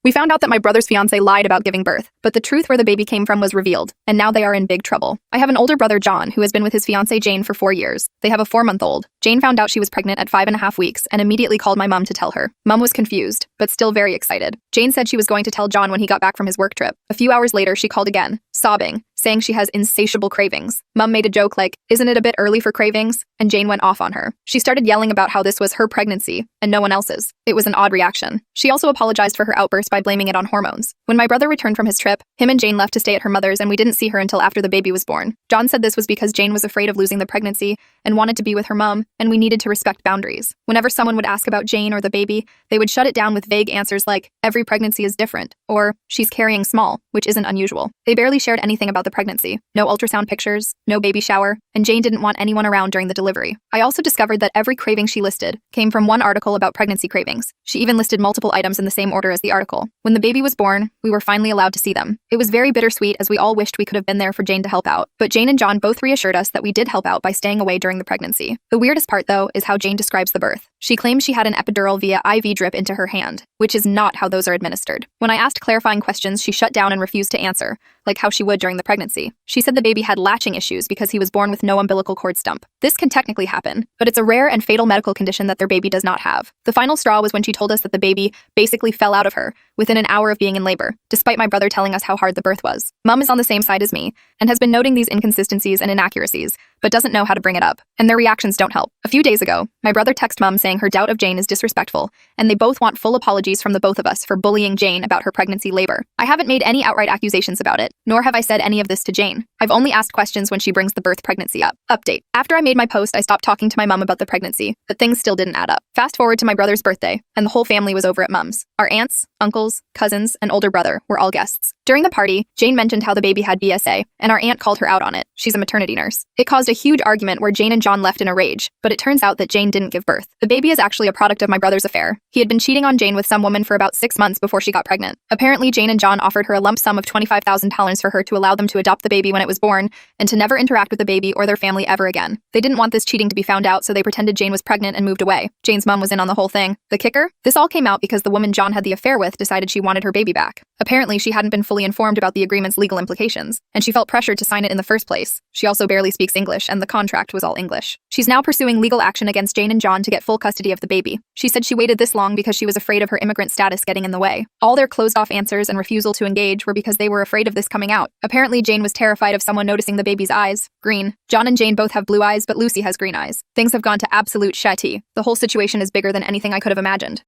We found out that my brother's fiancé lied about giving birth, but the truth where the baby came from was revealed, and now they are in big trouble. I have an older brother, John, who has been with his fiancée Jane for 4 years. They have a 4-month-old. Jane found out she was pregnant at 5.5 weeks and immediately called my mom to tell her. Mom was confused, but still very excited. Jane said she was going to tell John when he got back from his work trip. A few hours later, she called again, sobbing, saying she has insatiable cravings. Mom made a joke like, "Isn't it a bit early for cravings?" And Jane went off on her. She started yelling about how this was her pregnancy and no one else's. It was an odd reaction. She also apologized for her outburst by blaming it on hormones. When my brother returned from his trip, him and Jane left to stay at her mother's and we didn't see her until after the baby was born. John said this was because Jane was afraid of losing the pregnancy and wanted to be with her mom, and we needed to respect boundaries. Whenever someone would ask about Jane or the baby, they would shut it down with vague answers like, "Every pregnancy is different," or "She's carrying small," which isn't unusual. They barely shared anything about the pregnancy. No ultrasound pictures, no baby shower, and Jane didn't want anyone around during the delivery. I also discovered that every craving she listed came from one article about pregnancy cravings. She even listed multiple items in the same order as the article. When the baby was born, we were finally allowed to see them. It was very bittersweet as we all wished we could have been there for Jane to help out, but Jane and John both reassured us that we did help out by staying away during the pregnancy. The weirdest part, though, is how Jane describes the birth. She claims she had an epidural via IV drip into her hand, which is not how those are administered. When I asked clarifying questions, she shut down and refused to answer, like how she would during the pregnancy. She said the baby had latching issues because he was born with no umbilical cord stump. This can technically happen, but it's a rare and fatal medical condition that their baby does not have. The final straw was when she told us that the baby basically fell out of her within an hour of being in labor, despite my brother telling us how hard the birth was. Mom is on the same side as me and has been noting these inconsistencies and inaccuracies, but doesn't know how to bring it up, and their reactions don't help. A few days ago, my brother texted Mom saying her doubt of Jane is disrespectful, and they both want full apologies from the both of us for bullying Jane about her pregnancy labor. I haven't made any outright accusations about it, nor have I said any of this to Jane. I've only asked questions when she brings the birth pregnancy up. Update. After I made my post, I stopped talking to my mom about the pregnancy, but things still didn't add up. Fast forward to my brother's birthday, and the whole family was over at Mom's. Our aunts, uncles, cousins, and older brother were all guests. During the party, Jane mentioned how the baby had BSA, and our aunt called her out on it. She's a maternity nurse. It caused a huge argument where Jane and John left in a rage, but it turns out that Jane didn't give birth. The baby is actually a product of my brother's affair. He had been cheating on Jane with some woman for about 6 months before she got pregnant. Apparently, Jane and John offered her a lump sum of $25,000 for her to allow them to adopt the baby when it was born and to never interact with the baby or their family ever again. They didn't want this cheating to be found out, so they pretended Jane was pregnant and moved away. Jane's mom was in on the whole thing. The kicker? This all came out because the woman John had the affair with decided she wanted her baby back. Apparently, she hadn't been fully informed about the agreement's legal implications, and she felt pressured to sign it in the first place. She also barely speaks English, and the contract was all English. She's now pursuing legal action against Jane and John to get full custody of the baby. She said she waited this long because she was afraid of her immigrant status getting in the way. All their closed-off answers and refusal to engage were because they were afraid of this coming out. Apparently, Jane was terrified of someone noticing the baby's eyes. Green. John and Jane both have blue eyes, but Lucy has green eyes. Things have gone to absolute shitty. The whole situation is bigger than anything I could have imagined.